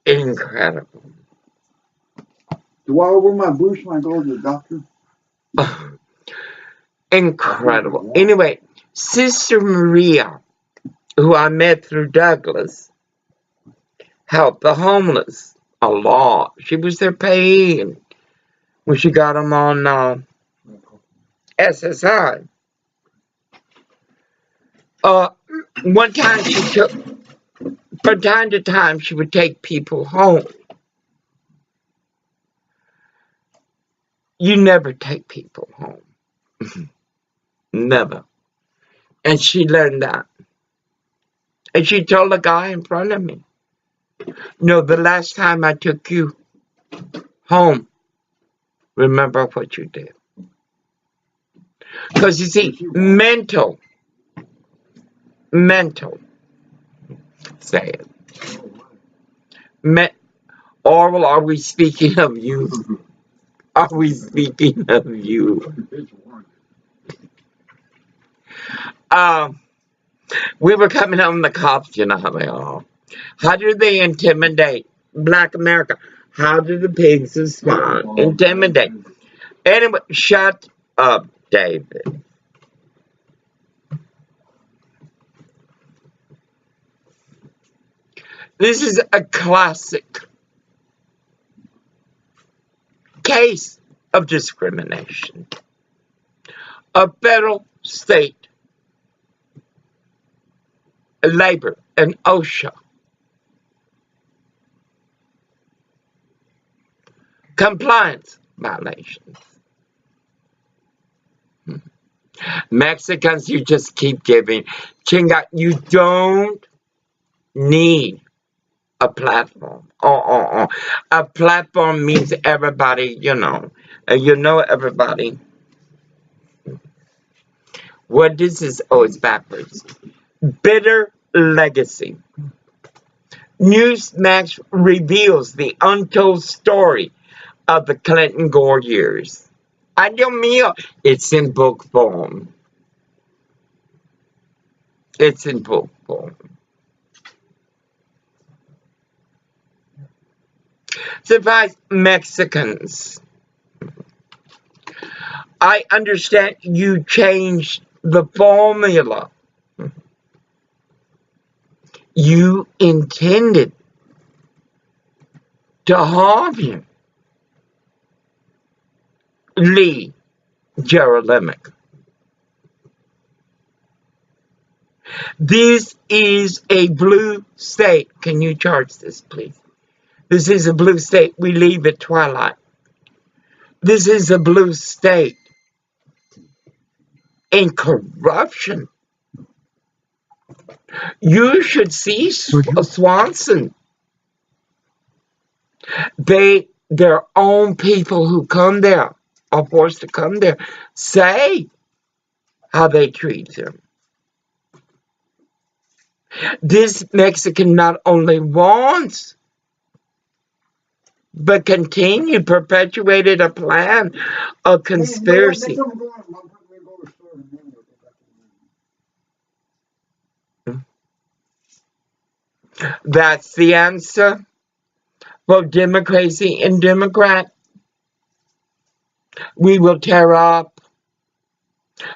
Incredible. Do I over my bush when I go to the doctor? Incredible. Anyway, Sister Maria, who I met through Douglas, helped the homeless a lot. She was their payee when she got them on SSI. One time from time to time, she would take people home. You never take people home. Never. And she learned that. And she told the guy in front of me, no, the last time I took you home, remember what you did. Because you see, mental, say it. Orwell, are we speaking of you? Are we speaking of you? We were coming home, the cops, you know how they are. How do they intimidate Black America? How do the pigs and swine intimidate? Anyway, shut up, David. This is a classic case of discrimination. A federal, state, labor, and OSHA compliance violations. Mexicans, you just keep giving. Chinga, you don't need a platform. A platform means everybody, you know everybody. What this is, it's backwards. Bitter legacy. Newsmax reveals the untold story of the Clinton-Gore years. Ay, Dios mío, it's in book form. It's in book form. Surprise, Mexicans. I understand you changed the formula. You intended to harm him. Lee Jerolemic. This is a blue state. Can you charge this, please? This is a blue state. We leave at twilight. This is a blue state. In corruption. You should see Swanson. Their own people who come there, are forced to come there, say how they treat them. This Mexican not only wants, but continued, perpetuated a plan of conspiracy. That's the answer for democracy and Democrat. We will tear up.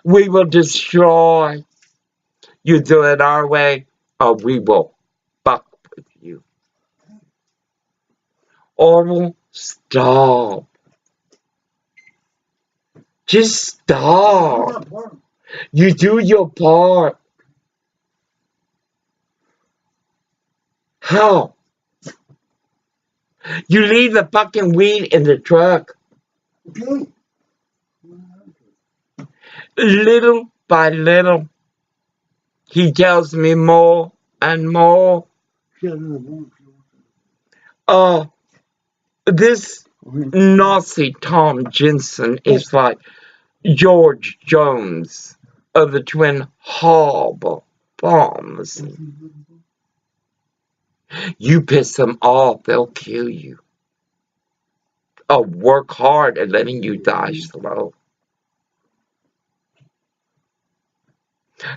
We will destroy. You do it our way, or we will fuck with you. Orwell, stop. Just stop. You do your part. How? You leave the fucking weed in the truck. Okay. Little by little, he tells me more and more. This Nazi Tom Jensen is like George Jones of the Twin Harbor bombs. You piss them off, they'll kill you. Work hard at letting you die slow.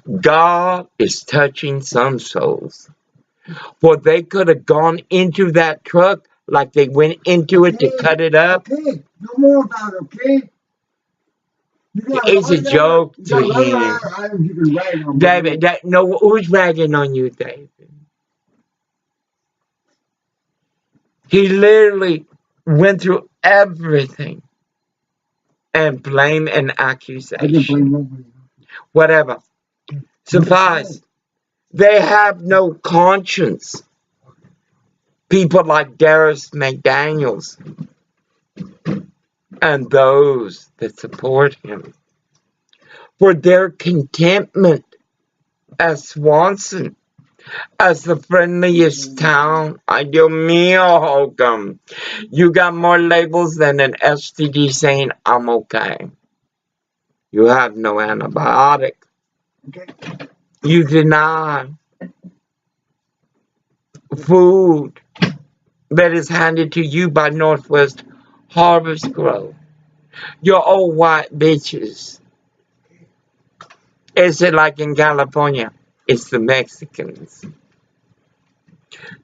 God is touching some souls. For they could have gone into that truck like they went into it to cut it up. Okay, no more about it, okay? It's a joke to him. Items you can rag on, David, no, who's ragging on you, David? He literally went through everything and blame and I didn't accusation. blame nobody. Whatever. Suffice. They have no conscience. People like Darius McDaniels and those that support him. For their contentment as Swanson, as the friendliest town. Ay, Dios mío, Holcomb. You got more labels than an STD saying, I'm okay. You have no antibiotic. Okay. You deny food that is handed to you by Northwest Harvest Grove. Your old white bitches. Is it like in California? It's the Mexicans.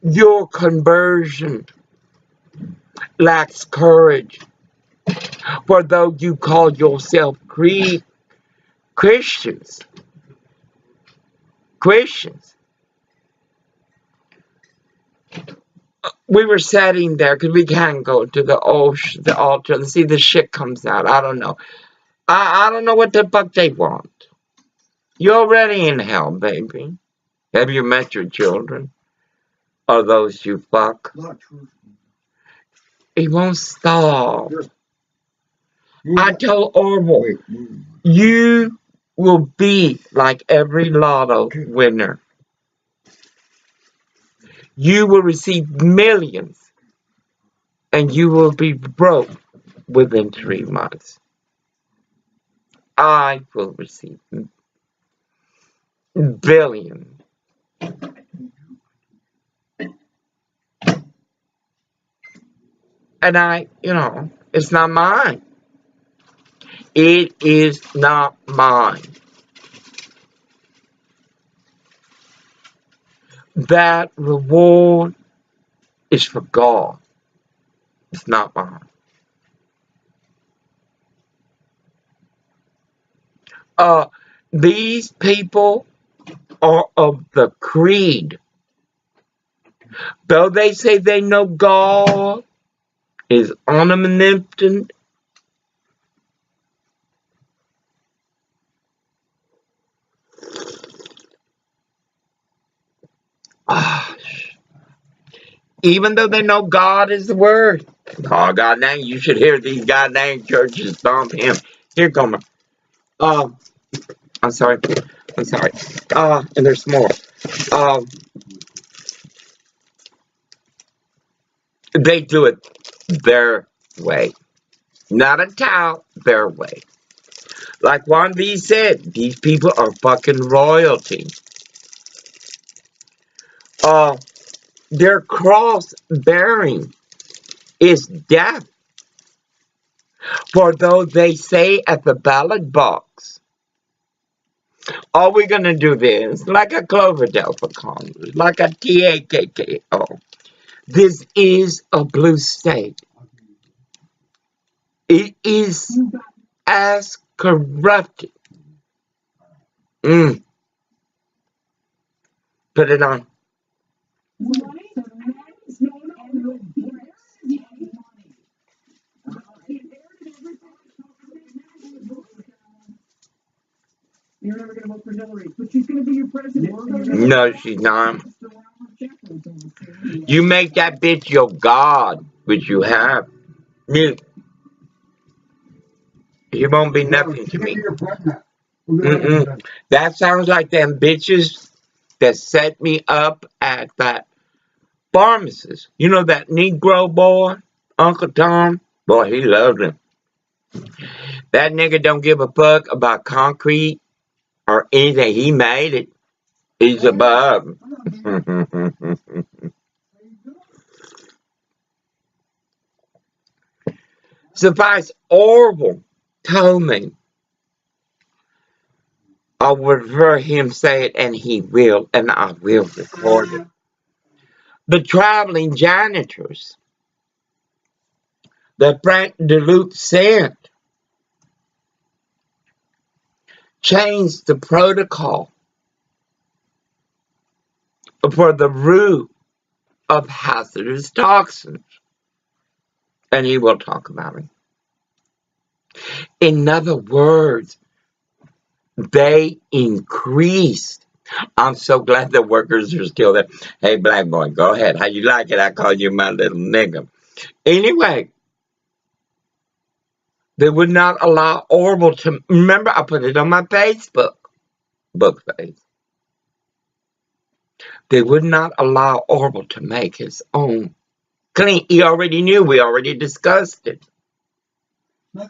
Your conversion lacks courage. For though you call yourself Christians, we were sitting there because we can't go to the altar and see the shit comes out. I don't know. I don't know what the fuck they want. You're already in hell, baby. Have you met your children? Or those you fuck? He won't stop. I told Orville, you will be like every lotto winner. You will receive millions and you will be broke within 3 months. I will receive billions. And it's not mine. It is not mine. That reward is for God. It's not mine. These people are of the creed. Though they say they know God is omnipotent, even though they know God is the Word. Oh, God dang, you should hear these goddamn churches thump him. Here, Gomer. I'm sorry. And there's more. They do it their way. Not a towel, their way. Like Juan V said, these people are fucking royalty. Their cross bearing is death. For though they say at the ballot box, are we going to do this like a Cloverdale for Congress, like a TAKKO? This is a blue state. It is as corrupted. Put it on. You're never going to vote for Hillary, but she's going to be your president. No, she's not. You make that bitch your God, which you have. He won't be nothing to me. That sounds like them bitches that set me up at that pharmacist. You know that Negro boy, Uncle Tom? Boy, he loved him. That nigga don't give a fuck about concrete or anything. He made it. He's above. Suffice, Orville told me I would hear him say it, and he will, and I will record it. The traveling janitors that Frank DeLuke sent changed the protocol for the root of hazardous toxins. And he will talk about it. In other words, they increased. I'm so glad the workers are still there. Hey, black boy, go ahead. How you like it? I call you my little nigga. Anyway, they would not allow Orville to... Remember, I put it on my Facebook. Book face. They would not allow Orville to make his own clean. He already knew. We already discussed it. They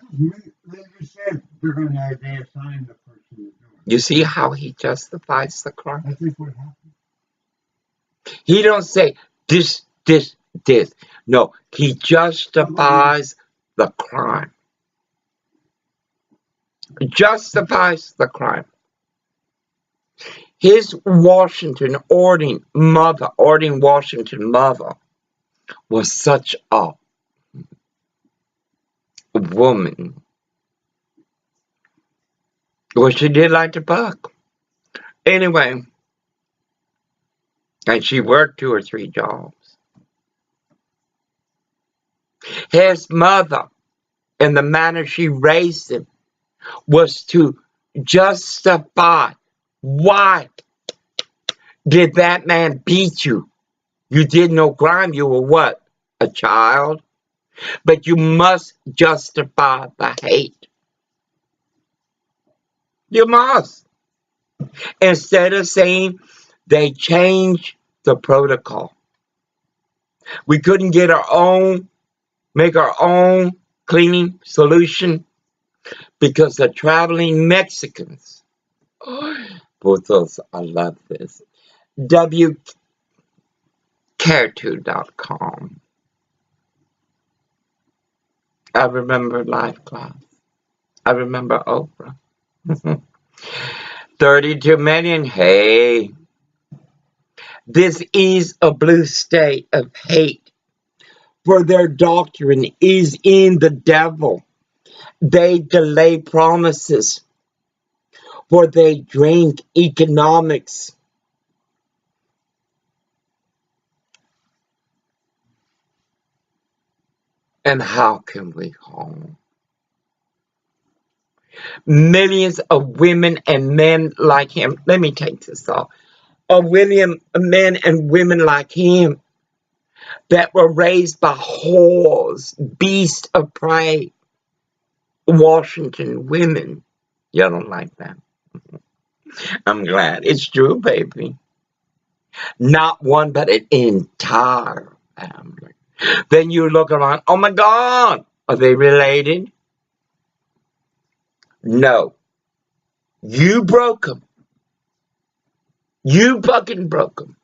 just said they're going to have to assign the person to do it. You see how he justifies the crime? I think what happened. He don't say this. No, he justifies the crime. Justifies the crime. His Washington Ording Washington mother was such a woman. Well, she did like to buck. Anyway, and she worked 2 or 3 jobs. His mother, and the manner she raised him, was to justify why did that man beat you? You did no crime. You were what? A child? But you must justify the hate. You must. Instead of saying they changed the protocol. We couldn't get make our own cleaning solution because the traveling Mexicans. Putos, I love this. WCare2.com. I remember life class. I remember Oprah. 32 million. Hey. This is a blue state of hate. For their doctrine is in the devil. They delay promises. For they drink economics. And how can we harm? Millions of women and men like him. Let me take this off. Men and women like him that were raised by whores, beasts of prey. Washington women. Y'all don't like that. I'm glad. It's true, baby. Not one, but an entire family. Then you look around, oh my God, are they related? No. You broke them. You fucking broke them.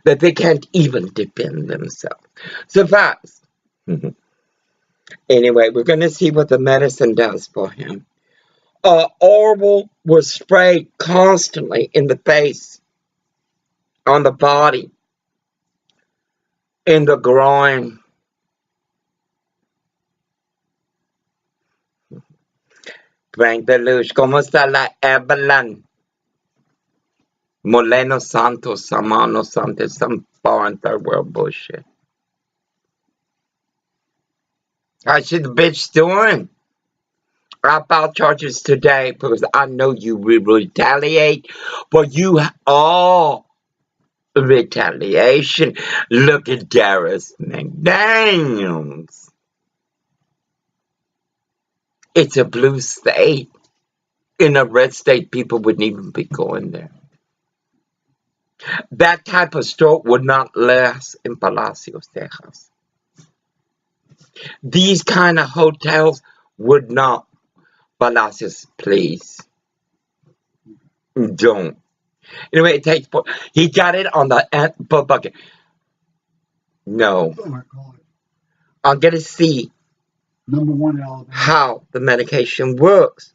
That they can't even defend themselves. Suffice. Anyway, we're going to see what the medicine does for him. Orville was sprayed constantly in the face, on the body, in the groin. Frank Deluge, ¿cómo está la Evelyn? Moleno Santos, Samano Santos, some foreign third world bullshit. How's the bitch doing? I filed charges today because I know you will retaliate, but you all retaliation. Look at Darius McDaniels. It's a blue state. In a red state, people wouldn't even be going there. That type of stroke would not last in Palacios, Texas. These kind of hotels would not. Palacios, please. Don't. Anyway, it takes... He got it on the bucket. No. I'm going to see how the medication works.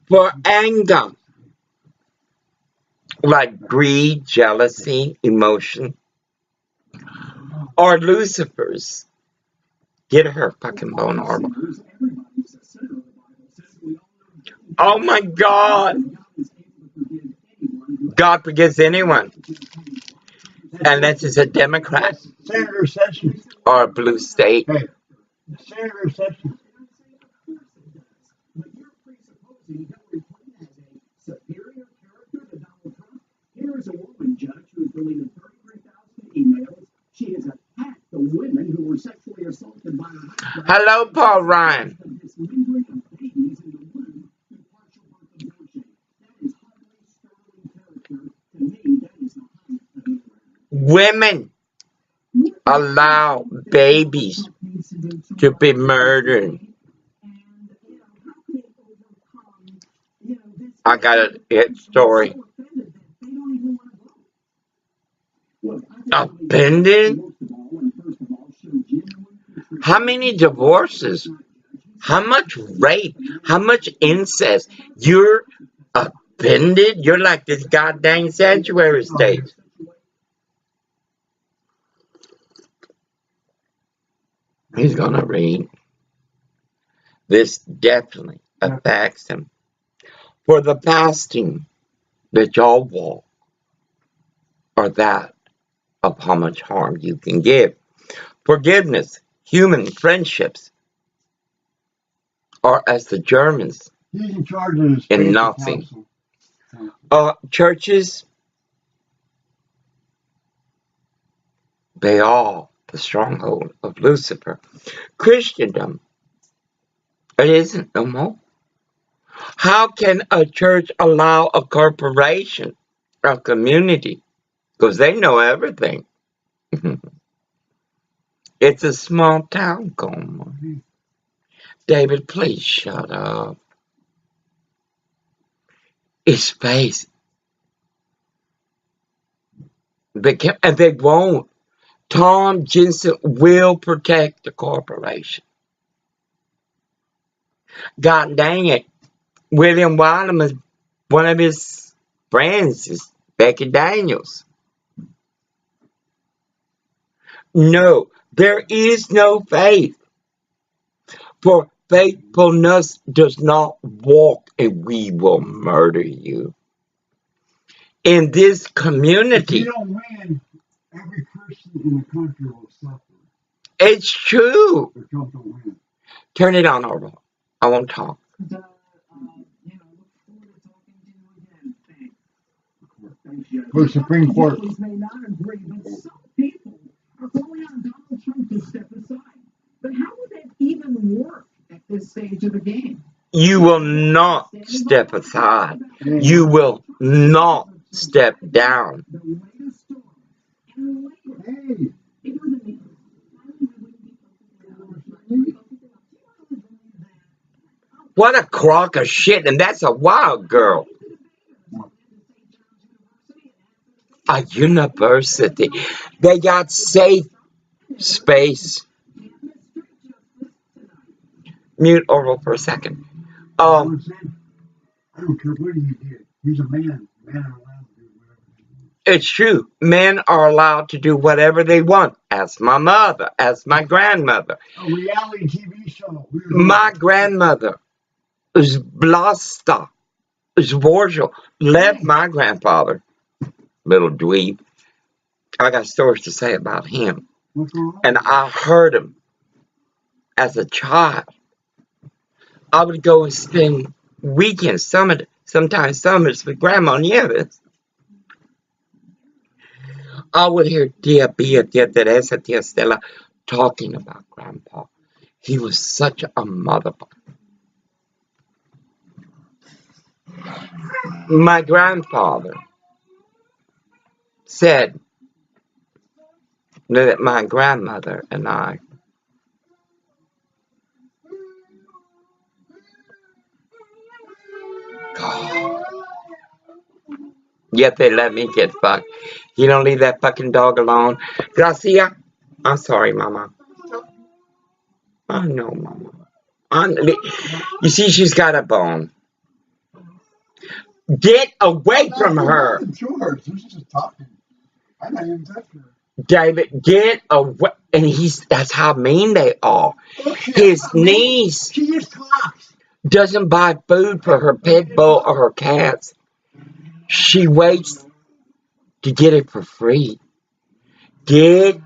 For anger. like greed, jealousy, emotion, or Lucifer's. Get her fucking bone armor. Oh my God. God forgives anyone. Unless it's a Democrat Senator Sessions. or a blue state. Hey, Senator Sessions. Here is a woman judge who has deleted 33,000 emails. She has attacked the women who were sexually assaulted by her husband. Hello, Paul Ryan. Dismembering of babies in the womb through partial birth abortion. That is highly sterling character. To me, that is the highest of any. Women allow babies to be murdered. I got a hit story. Offended? How many divorces? How much rape? How much incest? You're offended? You're like this goddamn sanctuary state. He's gonna read. This definitely affects him. For the fasting that y'all walk, or that of how much harm you can give. Forgiveness, human friendships, or as the Germans, He's in charge of the in spiritual nothing. council. Churches, they are the stronghold of Lucifer. Christendom, it isn't no more. How can a church allow a corporation, a community, because they know everything? It's a small town going on. David, please shut up. It's space. And they won't. Tom Jensen will protect the corporation. God dang it. William Wyman, one of his friends is Becky Daniels. No, there is no faith. For faithfulness does not walk, and we will murder you. In this community, If you don't win, every person in the country will suffer. It's true. If Trump don't win. Turn it on, Orville. I won't talk. Look forward to talking to you again. Thanks. For the Supreme Court. Judges may not agree, but some people are calling on Donald Trump to step aside. But how would that even work at this stage of the game? You will not step aside. You will not step down. Hey. What a crock of shit, and that's a wild girl. A university. They got safe space. Mute Orville for a second. I don't care what he did. He's a man. Men are allowed to do whatever they want. It's true. Men are allowed to do whatever they want. As my mother, as my grandmother. A reality TV show. My grandmother, Zblasta, Zborgel, left my grandfather, little dweeb. I got stories to say about him. What's wrong? And I heard him as a child. I would go and spend weekends, sometimes summers with Grandma Nieves. I would hear Tia Bia, Tia Teresa, Tia Stella talking about Grandpa. He was such a motherfucker. My grandfather said that my grandmother and I yet they let me get fucked. You don't leave that fucking dog alone. Gracia, I'm sorry, Mama. I know, Mama. You see, she's got a bone. Get away from her. I'm George. She's just talking. I'm not even touching her. David, get away. And that's how mean they are. Okay, His niece she just talks. doesn't buy food for her pit bull or her cats. She waits to get it for free. Get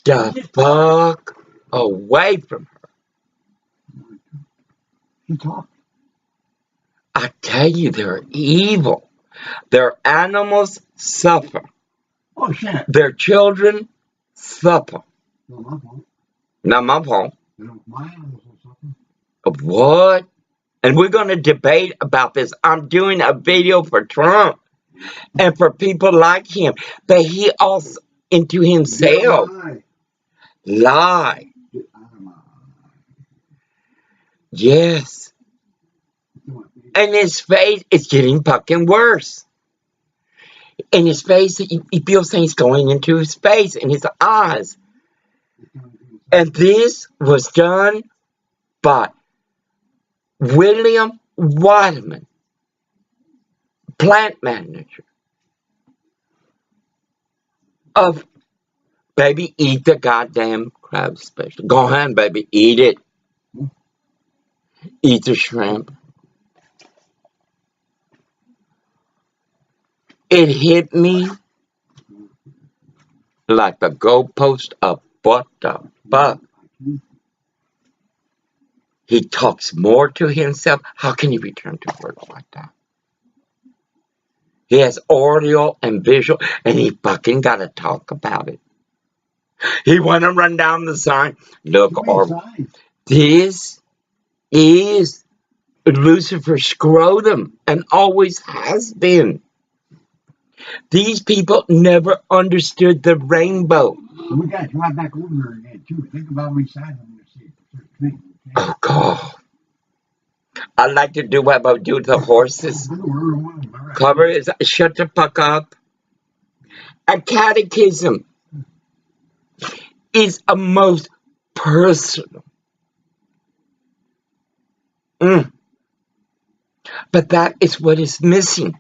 the fuck away from her. She talks. I tell you, they're evil. Their animals suffer. Oh, shit. Their children suffer. No, my fault. Not my fault. My animals will suffer. Of what? And we're going to debate about this. I'm doing a video for Trump and for people like him. But he also, into himself, lie. Yes. And his face is getting fucking worse. And his face, he feels things going into his face and his eyes. And this was done by William Whiteman, plant manager of Baby Eat the Goddamn Crab Special. Go ahead, baby, eat it. Eat the shrimp. It hit me like the goalpost of what the fuck. He talks more to himself. How can you return to work like that? He has audio and visual, and he fucking got to talk about it. He want to run down the sign. Look, this is Lucifer's scrotum, and always has been. These people never understood the rainbow. We got to drive back over there again, too. Think about which side I'm going to see. Oh, God. I like to do what I do with the horses. Cover is shut the fuck up. A catechism is a most personal. But that is what is missing.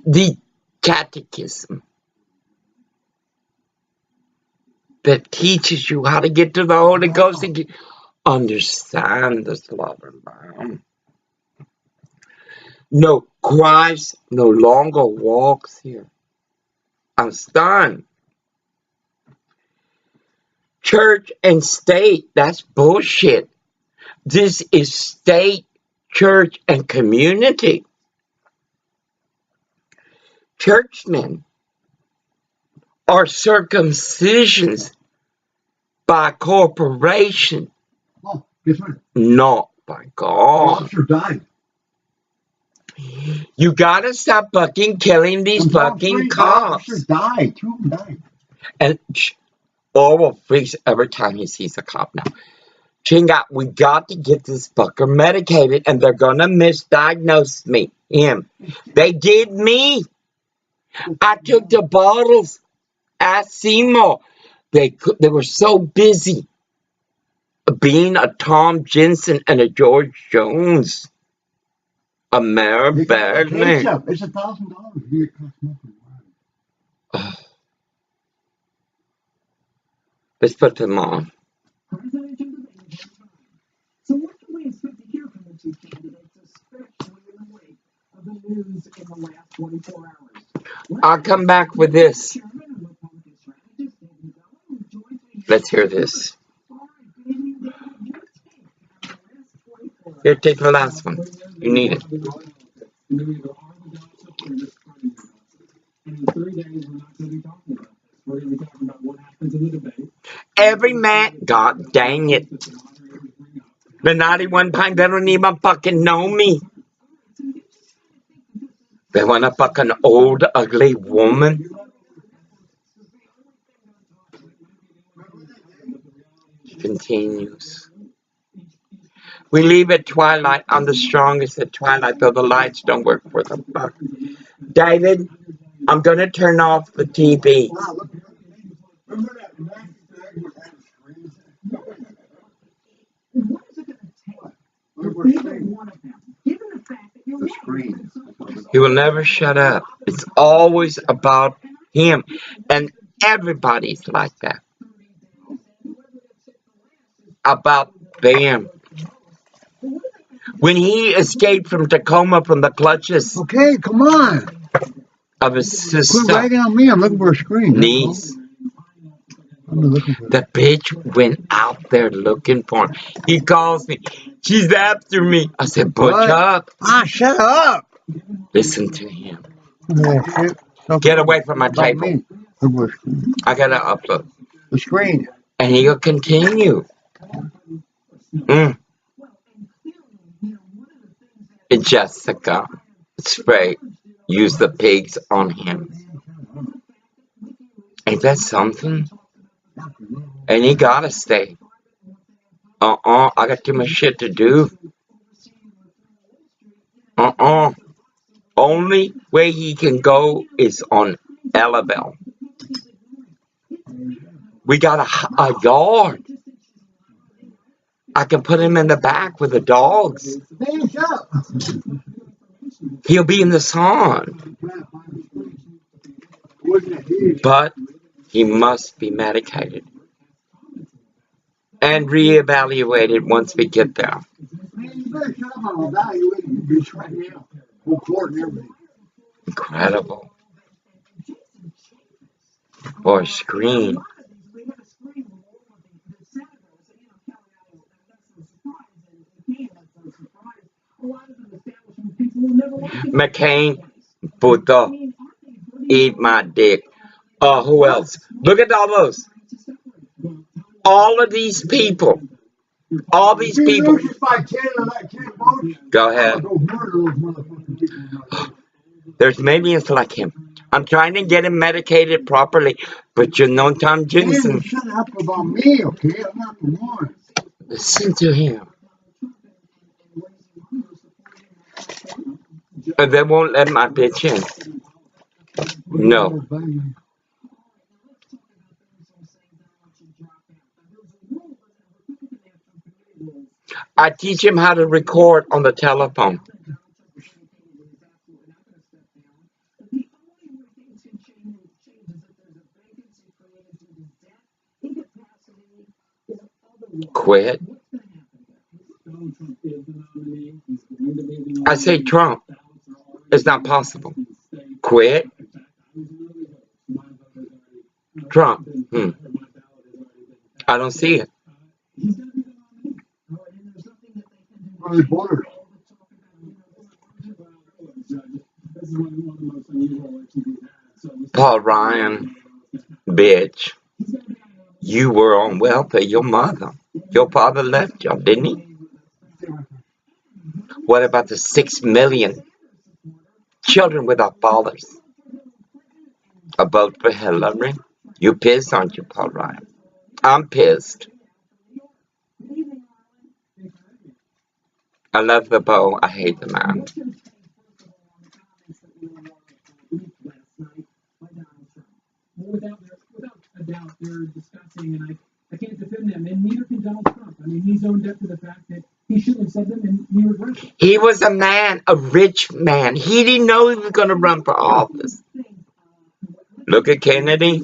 The catechism that teaches you how to get to the Holy Ghost and understand this love and bound. No, Christ no longer walks here. I'm stunned. Church and state, that's bullshit. This is state, church, and community. Churchmen are circumcisions by corporation, not by God. The officer died. You gotta stop fucking killing these fucking cops. The officer died. 2 of them died. And Orwell freaks every time he sees a cop now. Chinga, we got to get this fucker medicated, and they're gonna misdiagnose him. They did me. I took the bottles at Seymour. They were so busy being a Tom Jensen and a George Jones. A Mary Badman. It's $1,000. Let's put them on. So what can we expect to hear from the two candidates, especially in the wake of the news in the last 24 hours? I'll come back with this. Let's hear this. Here, take the last one. You need it. Every man, God dang it. The 91 pine, they don't even fucking know me. They want a fucking old, ugly woman. Continues. We leave at twilight on the strongest at twilight, though the lights don't work for the fuck. David, I'm going to turn off the TV. What is it going to take to be one of them, given the fact that you're the screen. He will never shut up. It's always about him. And everybody's like that. About them. When he escaped from Tacoma from the clutches Okay, come on. of his Quit sister ragging on me. I'm looking for a screen. niece, I'm looking for the bitch went out there looking for him. He calls me. She's after me. I said, butch What? up. Ah, shut up. Listen to him. Okay. Get away from my About table. me. Look for a screen. I gotta upload. The screen. And he'll continue. And Jessica spray use the pigs on him. Ain't that something? And he gotta stay. I got too much shit to do. Only way he can go is on Elabel. We got a yard. I can put him in the back with the dogs. Man, shut up. He'll be in the sun. But he must be medicated and reevaluated once we get there. Man, you better shut up. I'll evaluate you, bitch, right now. Whole court and everything. Incredible. Or screen. McCain, Buddha, eat my dick. Who else? Look at all those. All of these people. All these people. Go ahead. There's millions like him. I'm trying to get him medicated properly, but you know Tom Jensen. Man, shut up about me, okay? I'm not the one. Listen to him. They won't let my bitch in. No. I teach him how to record on the telephone. Quit. I say Trump. It's not possible. Quit. Trump. I don't see it. Paul Ryan, bitch. You were on welfare, your mother. Your father left you, didn't he? What about the 6 million children without fathers? A vote for Hillary? You pissed, aren't you, Paul Ryan? I'm pissed. I love the bow. I hate the man. Without a doubt, they're discussing, and I can't defend them, and neither can Donald Trump. I mean, he's owned up to the fact that he shouldn't have said them, and he regrets it. He was a man, a rich man. He didn't know he was going to run for office. Look at Kennedy.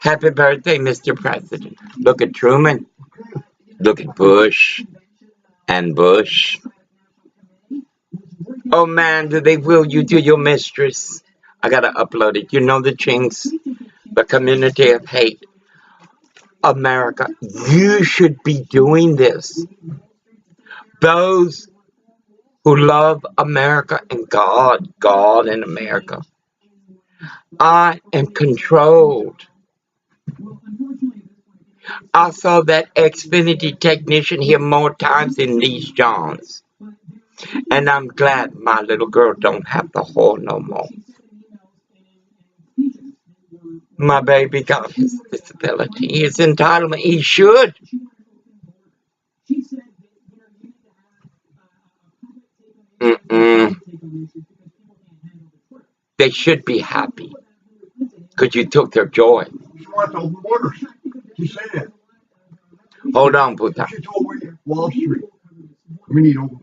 Happy birthday, Mr. President. Look at Truman. Look at Bush and Bush. Oh man, do they will you to your mistress? I gotta upload it. You know the chinks, the community of hate. America, you should be doing this. Those who love America and God and America. I am controlled. I saw that Xfinity technician here more times than these Johns. And I'm glad my little girl don't have the whore no more. My baby got his disability, his entitlement. He should. They should be happy. Because you took their joy. She wants to open borders. She said that. Hold on, Buddha. She told me Wall Street. We need open